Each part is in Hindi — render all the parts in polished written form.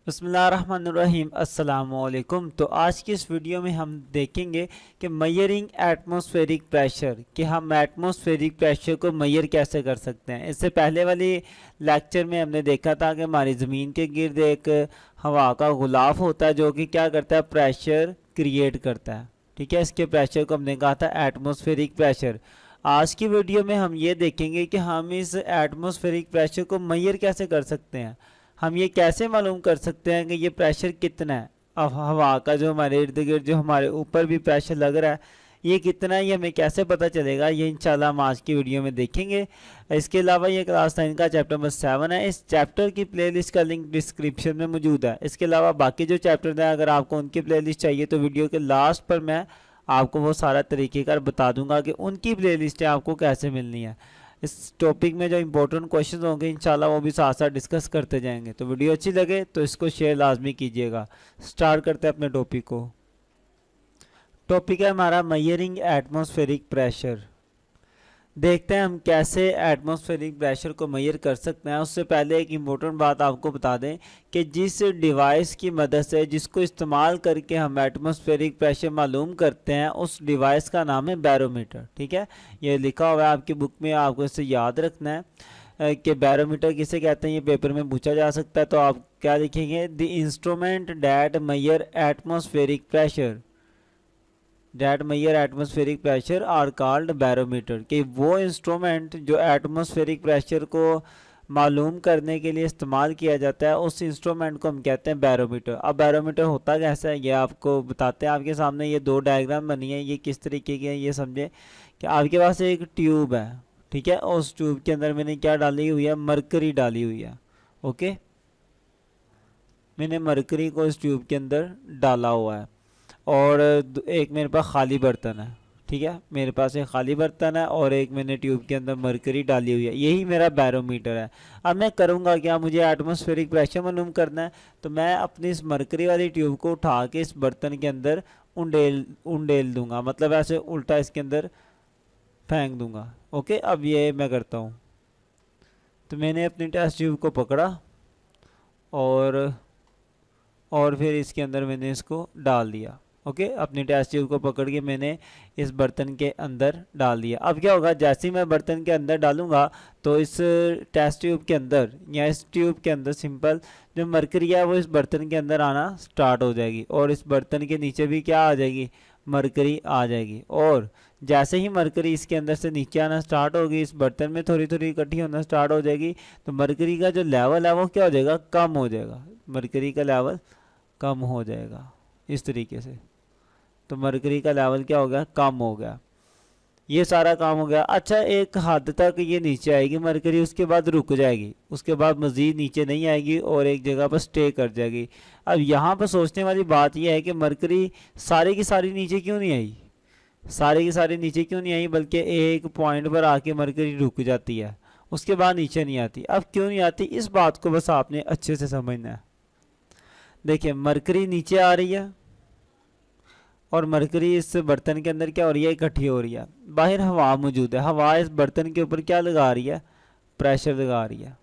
बिस्मिल्लाहिर्रहमानिर्रहीम अस्सलामुअलैकुम। तो आज की इस वीडियो में हम देखेंगे कि मेजरिंग एटमॉस्फेरिक प्रेशर, कि हम एटमॉस्फेरिक प्रेशर को मेजर कैसे कर सकते हैं। इससे पहले वाली लेक्चर में हमने देखा था कि हमारी ज़मीन के गिर्द एक हवा का गुलाफ होता है जो कि क्या करता है, प्रेशर क्रिएट करता है। ठीक है, इसके प्रेशर को हमने कहा था एटमॉस्फेरिक प्रेशर। आज की वीडियो में हम ये देखेंगे कि हम इस एटमॉस्फेरिक प्रेशर को मेजर कैसे कर सकते हैं। हम ये कैसे मालूम कर सकते हैं कि ये प्रेशर कितना है। अब हवा का जो हमारे इर्द गिर्द जो हमारे ऊपर भी प्रेशर लग रहा है, ये कितना है, ये हमें कैसे पता चलेगा, ये इंशाल्लाह हम आज की वीडियो में देखेंगे। इसके अलावा ये क्लास 9 का चैप्टर नंबर 7 है। इस चैप्टर की प्लेलिस्ट का लिंक डिस्क्रिप्शन में मौजूद है। इसके अलावा बाकी जो चैप्टर हैं, अगर आपको उनकी प्लेलिस्ट चाहिए तो वीडियो के लास्ट पर मैं आपको वो सारा तरीक़ेकार बता दूंगा कि उनकी प्लेलिस्टें आपको कैसे मिलनी है। इस टॉपिक में जो इंपॉर्टेंट क्वेश्चन होंगे इंशाल्लाह वो भी साथ साथ डिस्कस करते जाएंगे। तो वीडियो अच्छी लगे तो इसको शेयर लाजमी कीजिएगा। स्टार्ट करते हैं अपने टॉपिक को। टॉपिक है हमारा मेजरिंग एटमॉस्फेरिक प्रेशर। देखते हैं हम कैसे एटमॉस्फेरिक प्रेशर को मेजर कर सकते हैं। उससे पहले एक इम्पोर्टेंट बात आपको बता दें कि जिस डिवाइस की मदद से, जिसको इस्तेमाल करके हम एटमॉस्फेरिक प्रेशर मालूम करते हैं, उस डिवाइस का नाम है बैरोमीटर। ठीक है, ये लिखा हुआ है आपकी बुक में, आपको इसे याद रखना है कि बैरोमीटर किसे कहते हैं। ये पेपर में पूछा जा सकता है, तो आप क्या लिखेंगे, the instrument that measure atmospheric pressure, that measure atmospheric pressure are called barometer. कि वो इंस्ट्रूमेंट जो एटमॉस्फेरिक प्रेशर को मालूम करने के लिए इस्तेमाल किया जाता है, उस इंस्ट्रूमेंट को हम कहते हैं बैरोमीटर। अब बैरोमीटर होता कैसा है ये आपको बताते हैं। आपके सामने ये दो डायग्राम बनी है, ये किस तरीके की है ये समझे। कि आपके पास एक ट्यूब है, ठीक है, और उस ट्यूब के अंदर मैंने क्या डाली हुई है, मरकरी डाली हुई है। ओके, मैंने मरकरी को इस ट्यूब के अंदर डाला हुआ है। और एक मेरे पास खाली बर्तन है। ठीक है, मेरे पास एक खाली बर्तन है और एक मैंने ट्यूब के अंदर मरकरी डाली हुई है। यही मेरा बैरोमीटर है। अब मैं करूँगा क्या, मुझे एटमॉस्फेरिक प्रेशर मालूम करना है, तो मैं अपनी इस मरकरी वाली ट्यूब को उठा के इस बर्तन के अंदर उंडेल दूंगा, मतलब ऐसे उल्टा इसके अंदर फेंक दूंगा। ओके, अब ये मैं करता हूँ। तो मैंने अपनी टेस्ट ट्यूब को पकड़ा और फिर इसके अंदर मैंने इसको डाल दिया। ओके, अपनी टेस्ट ट्यूब को पकड़ के मैंने इस बर्तन के अंदर डाल दिया। अब क्या होगा, जैसे ही मैं बर्तन के अंदर डालूंगा तो इस टेस्ट ट्यूब के अंदर या इस ट्यूब के अंदर सिंपल जो मरकरी है वो इस बर्तन के अंदर आना स्टार्ट हो जाएगी, और इस बर्तन के नीचे भी क्या आ जाएगी, मरकरी आ जाएगी। और जैसे ही मरकरी इसके अंदर से नीचे आना स्टार्ट होगी, इस बर्तन में थोड़ी थोड़ी इकट्ठी होना स्टार्ट हो जाएगी, तो मरकरी का जो लेवल है वो क्या हो जाएगा, कम हो जाएगा। मरकरी का लेवल कम हो जाएगा इस तरीके से। तो मरकरी का लेवल क्या हो गया, कम हो गया। ये सारा काम हो गया। अच्छा, एक हद तक ये नीचे आएगी मरकरी, उसके बाद रुक जाएगी, उसके बाद मज़ीद नीचे नहीं आएगी और एक जगह पर स्टे कर जाएगी। अब यहाँ पर सोचने वाली बात यह है कि मरकरी सारी की सारी नीचे क्यों नहीं आई, सारी की सारी नीचे क्यों नहीं आई, बल्कि एक पॉइंट पर आके मरकरी रुक जाती है, उसके बाद नीचे नहीं आती। अब क्यों नहीं आती, इस बात को बस आपने अच्छे से समझना है। देखिए, मरकरी नीचे आ रही है और मरकरी इस बर्तन के अंदर क्या हो रही है, इकट्ठी हो रही है। बाहर हवा मौजूद है, हवा इस बर्तन के ऊपर क्या लगा रही है, प्रेशर लगा रही है।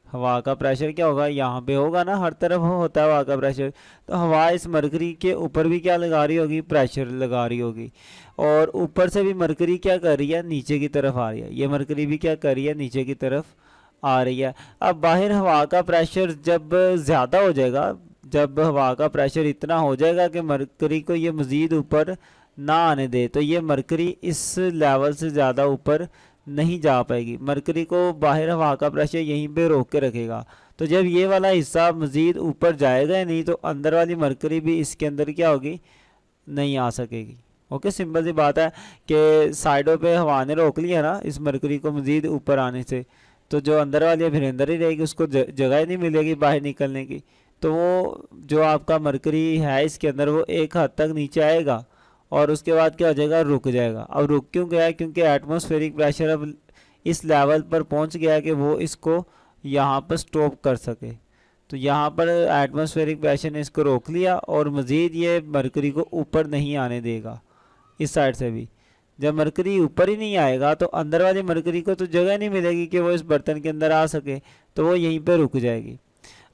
हवा का प्रेशर क्या होगा, यहाँ पे होगा ना, हर तरफ होता है हवा का प्रेशर। तो हवा इस मरकरी के ऊपर भी क्या लगा रही होगी, प्रेशर लगा रही होगी। और ऊपर से भी मरकरी क्या कर रही है, नीचे की तरफ आ रही है। ये मरकरी भी क्या कर रही है, नीचे की तरफ आ रही है। अब बाहर हवा का प्रेशर जब ज़्यादा हो जाएगा, जब हवा का प्रेशर इतना हो जाएगा कि मरकरी को ये मज़ीद ऊपर ना आने दे, तो ये मरकरी इस लेवल से ज़्यादा ऊपर नहीं जा पाएगी। मरकरी को बाहर हवा का प्रेशर यहीं पे रोक के रखेगा। तो जब ये वाला हिस्सा मज़ीद ऊपर जाएगा ही नहीं, तो अंदर वाली मरकरी भी इसके अंदर क्या होगी, नहीं आ सकेगी। ओके, सिंपल सी बात है कि साइडों पे हवा ने रोक लिया ना इस मरकरी को मज़ीद ऊपर आने से, तो जो अंदर वाली है फिर अंदर ही रहेगी, उसको जगह ही नहीं मिलेगी बाहर निकलने की। तो वो जो आपका मरकरी है इसके अंदर वो एक हद तक नीचे आएगा और उसके बाद क्या हो जाएगा, रुक जाएगा। अब रुक क्यों गया है, क्योंकि एटमॉस्फेरिक प्रेशर अब इस लेवल पर पहुंच गया है कि वो इसको यहाँ पर स्टॉप कर सके। तो यहाँ पर एटमॉस्फेरिक प्रेशर ने इसको रोक लिया और मज़ीद ये मरकरी को ऊपर नहीं आने देगा इस साइड से भी। जब मरकरी ऊपर ही नहीं आएगा तो अंदर वाली मरकरी को तो जगह नहीं मिलेगी कि वो इस बर्तन के अंदर आ सके, तो वो यहीं पर रुक जाएगी।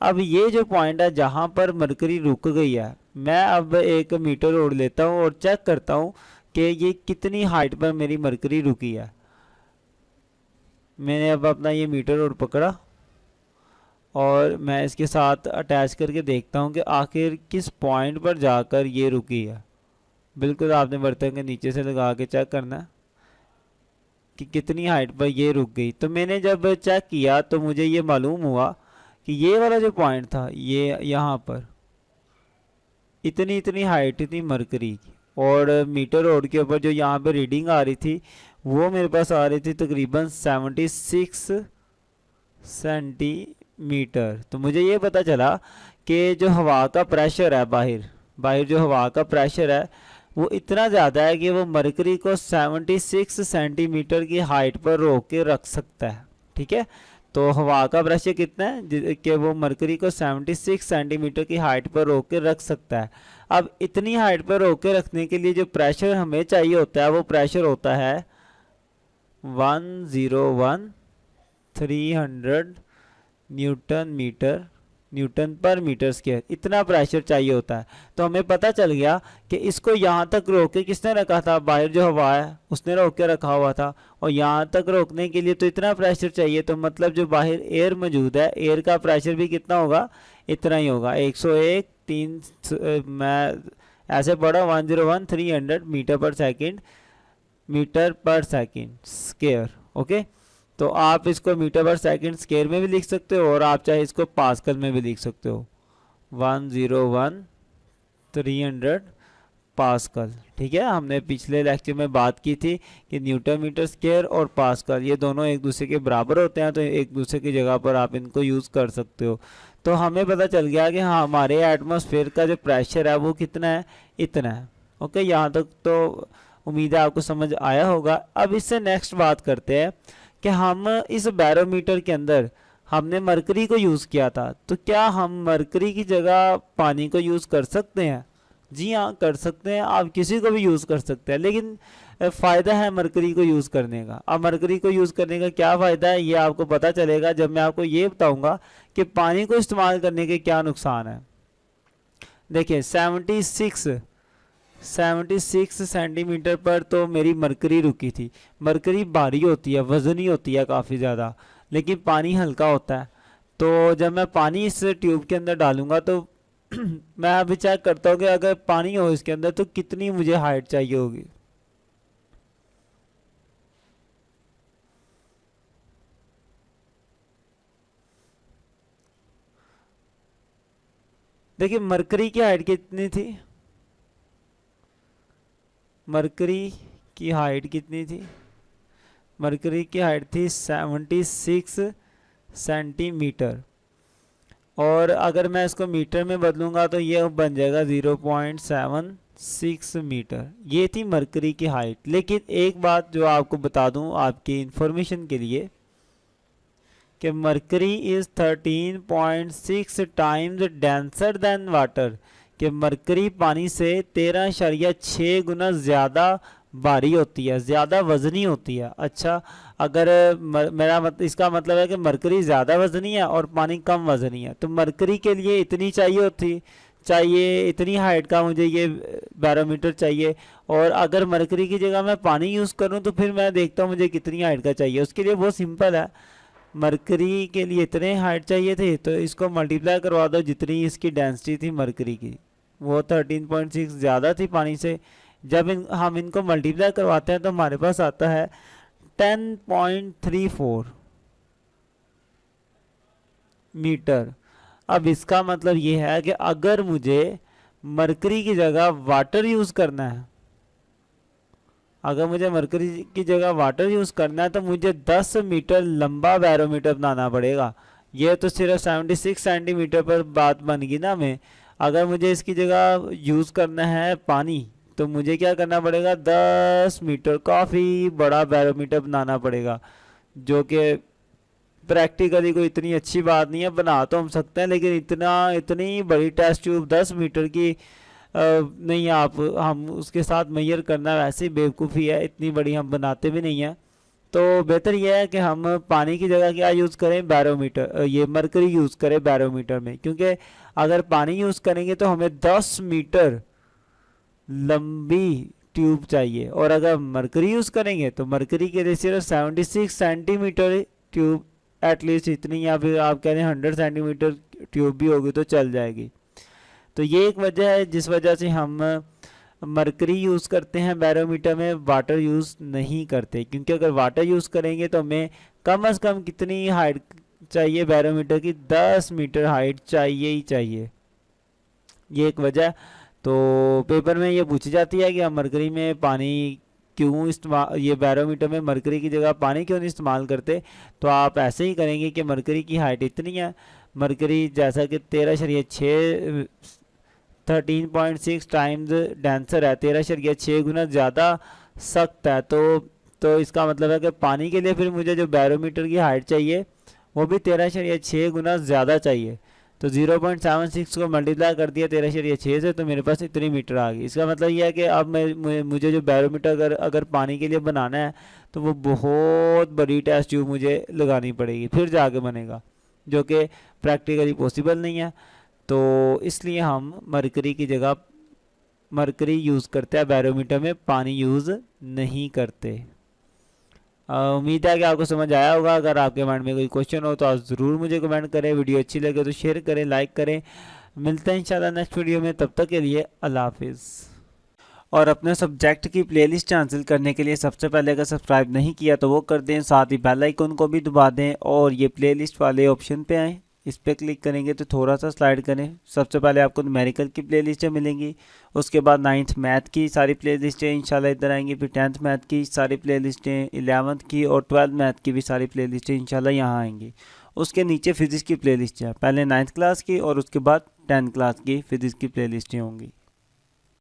अब ये जो पॉइंट है जहाँ पर मरकरी रुक गई है, मैं अब एक मीटर ओढ़ लेता हूँ और चेक करता हूँ कि ये कितनी हाइट पर मेरी मरकरी रुकी है। मैंने अब अपना ये मीटर ओढ़ पकड़ा और मैं इसके साथ अटैच करके देखता हूँ कि आखिर किस पॉइंट पर जाकर ये रुकी है। बिल्कुल आपने बर्तन के नीचे से लगा के चेक करना है कि कितनी हाइट पर ये रुक गई। तो मैंने जब चेक किया तो मुझे ये मालूम हुआ कि ये वाला जो पॉइंट था ये यहाँ पर इतनी इतनी हाइट थी मरकरी की, और मीटर रोड के ऊपर जो यहाँ पे रीडिंग आ रही थी वो मेरे पास आ रही थी तकरीबन 76 सेंटीमीटर। तो मुझे ये पता चला कि जो हवा का प्रेशर है बाहर जो हवा का प्रेशर है वो इतना ज़्यादा है कि वो मरकरी को 76 सेंटीमीटर की हाइट पर रोक के रख सकता है। ठीक है, तो हवा का प्रेशर कितना है कि वो मरकरी को 76 सेंटीमीटर की हाइट पर रोक के रख सकता है। अब इतनी हाइट पर रोक के रखने के लिए जो प्रेशर हमें चाहिए होता है वो प्रेशर होता है 101,300 न्यूटन पर मीटर स्क्वायर। इतना प्रेशर चाहिए होता है। तो हमें पता चल गया कि इसको यहाँ तक रोक के किसने रखा था, बाहर जो हवा है उसने रोक के रखा हुआ था, और यहाँ तक रोकने के लिए तो इतना प्रेशर चाहिए। तो मतलब जो बाहर एयर मौजूद है, एयर का प्रेशर भी कितना होगा, इतना ही होगा 101 मैं ऐसे पढ़ा 101,300 मीटर पर सेकेंड स्क्वायर। ओके, तो आप इसको मीटर पर सेकंड स्क्वायर में भी लिख सकते हो और आप चाहे इसको पास्कल में भी लिख सकते हो, 101,300 पास्कल। ठीक है, हमने पिछले लेक्चर में बात की थी कि न्यूटन मीटर स्क्वायर और पास्कल ये दोनों एक दूसरे के बराबर होते हैं, तो एक दूसरे की जगह पर आप इनको यूज़ कर सकते हो। तो हमें पता चल गया कि हाँ हमारे एटमॉस्फेयर का जो प्रेशर है वो कितना है, इतना है। ओके, यहाँ तक तो उम्मीद है आपको समझ आया होगा। अब इससे नेक्स्ट बात करते हैं कि हम इस बैरोमीटर के अंदर हमने मरकरी को यूज़ किया था, तो क्या हम मरकरी की जगह पानी को यूज़ कर सकते हैं? जी हाँ, कर सकते हैं। आप किसी को भी यूज़ कर सकते हैं, लेकिन फ़ायदा है मरकरी को यूज़ करने का। अब मरकरी को यूज़ करने का क्या फ़ायदा है ये आपको पता चलेगा जब मैं आपको ये बताऊंगा कि पानी को इस्तेमाल करने के क्या नुकसान है। देखिए 76 सेंटीमीटर पर तो मेरी मरकरी रुकी थी। मरकरी भारी होती है, वज़नी होती है काफ़ी ज़्यादा, लेकिन पानी हल्का होता है। तो जब मैं पानी इस ट्यूब के अंदर डालूंगा तो मैं अभी चेक करता हूँ कि अगर पानी हो इसके अंदर तो कितनी मुझे हाइट चाहिए होगी। देखिए मरकरी की हाइट कितनी थी, मरकरी की हाइट कितनी थी, मरकरी की हाइट थी 76 सेंटीमीटर, और अगर मैं इसको मीटर में बदलूंगा तो ये बन जाएगा 0.76 मीटर। ये थी मरकरी की हाइट। लेकिन एक बात जो आपको बता दूं आपकी इंफॉर्मेशन के लिए कि mercury is 13.6 times denser then water, कि मरकरी पानी से 13.6 गुना ज़्यादा भारी होती है, ज़्यादा वज़नी होती है। अच्छा, अगर इसका मतलब है कि मरकरी ज़्यादा वज़नी है और पानी कम वज़नी है, तो मरकरी के लिए इतनी चाहिए इतनी हाइट का मुझे ये बैरोमीटर चाहिए। और अगर मरकरी की जगह मैं पानी यूज़ करूं तो फिर मैं देखता हूं मुझे कितनी हाइट का चाहिए। उसके लिए बहुत सिंपल है, मरकरी के लिए इतने हाइट चाहिए थे तो इसको मल्टीप्लाई करवा दो जितनी इसकी डेंसिटी थी मरकरी की, वो 13.6 ज़्यादा थी पानी से। जब हम इनको मल्टीप्लाई करवाते हैं तो हमारे पास आता है 10.34 मीटर। अब इसका मतलब ये है कि अगर मुझे मरकरी की जगह वाटर यूज़ करना है, अगर मुझे मरकरी की जगह वाटर यूज़ करना है तो मुझे 10 मीटर लंबा बैरोमीटर बनाना पड़ेगा। ये तो सिर्फ 76 सेंटीमीटर पर बात बन गई ना। मैं अगर मुझे इसकी जगह यूज़ करना है पानी तो मुझे क्या करना पड़ेगा, 10 मीटर काफ़ी बड़ा बैरोमीटर बनाना पड़ेगा, जो कि प्रैक्टिकली कोई इतनी अच्छी बात नहीं है। बना तो हम सकते हैं लेकिन इतनी बड़ी टेस्ट ट्यूब 10 मीटर की नहीं, हम उसके साथ मेजर करना वैसे ही बेवकूफ़ी है, इतनी बड़ी हम बनाते भी नहीं हैं। तो बेहतर यह है कि हम पानी की जगह क्या यूज़ करें, बैरोमीटर, ये मरकरी यूज़ करें बैरोमीटर में, क्योंकि अगर पानी यूज़ करेंगे तो हमें 10 मीटर लंबी ट्यूब चाहिए, और अगर मरकरी यूज़ करेंगे तो मरकरी के लिए सिर्फ 76 सेंटीमीटर ट्यूब एटलीस्ट इतनी, या फिर आप कह रहे हैं 100 सेंटीमीटर ट्यूब भी होगी तो चल जाएगी। तो ये एक वजह है जिस वजह से हम मरकरी यूज़ करते हैं बैरोमीटर में, वाटर यूज़ नहीं करते, क्योंकि अगर वाटर यूज़ करेंगे तो हमें कम से कम कितनी हाइट चाहिए बैरोमीटर की, 10 मीटर हाइट चाहिए ही चाहिए। ये एक वजह। तो पेपर में ये पूछी जाती है कि हम मरकरी में पानी क्यों इस्तेमाल, ये बैरोमीटर में मरकरी की जगह पानी क्यों नहीं इस्तेमाल करते, तो आप ऐसे ही करेंगे कि मरकरी की हाइट इतनी है, मरकरी जैसा कि 13.6 टाइम्स डेंसर है, 13.6 गुना ज़्यादा सख्त है। तो इसका मतलब है कि पानी के लिए फिर मुझे जो बैरोमीटर की हाइट चाहिए वो भी 13.6 गुना ज़्यादा चाहिए। तो 0.76 को मल्टीप्लाई कर दिया 13.6 से, तो मेरे पास इतनी मीटर आ गई। इसका मतलब यह है कि अब मुझे जो बैरोमीटर अगर पानी के लिए बनाना है तो वो बहुत बड़ी टेस्ट ट्यूब मुझे लगानी पड़ेगी, फिर जाके बनेगा, जो कि प्रैक्टिकली पॉसिबल नहीं है। तो इसलिए हम मरकरी की जगह मरकरी यूज़ करते हैं बैरोमीटर में, पानी यूज़ नहीं करते। उम्मीद है कि आपको समझ आया होगा। अगर आपके माइंड में कोई क्वेश्चन हो तो आप ज़रूर मुझे कमेंट करें। वीडियो अच्छी लगे तो शेयर करें, लाइक करें। मिलते हैं इंशाल्लाह नेक्स्ट वीडियो में, तब तक के लिए अल्लाह हाफिज़। और अपने सब्जेक्ट की प्लेलिस्ट हासिल करने के लिए सबसे पहले अगर सब्सक्राइब नहीं किया तो वो कर दें, साथ ही बेल आइकन को भी दबा दें और ये प्लेलिस्ट वाले ऑप्शन पे आएँ, इस पर क्लिक करेंगे तो थोड़ा सा स्लाइड करें। सबसे पहले आपको न्यूमेरिकल की प्लेलिस्टें मिलेंगी, उसके बाद 9th मैथ की सारी प्लेलिस्टें इंशाल्लाह इधर आएंगी, फिर 10th मैथ की सारी प्लेलिस्टें, 11th की और 12th मैथ की भी सारी प्लेलिस्टें इंशाल्लाह यहाँ आएंगी। उसके नीचे फिज़िक्स की प्लेलिस्ट है, पहले 9th क्लास की और उसके बाद 10th क्लास की फिज़िक्स की प्लेलिस्टें होंगी।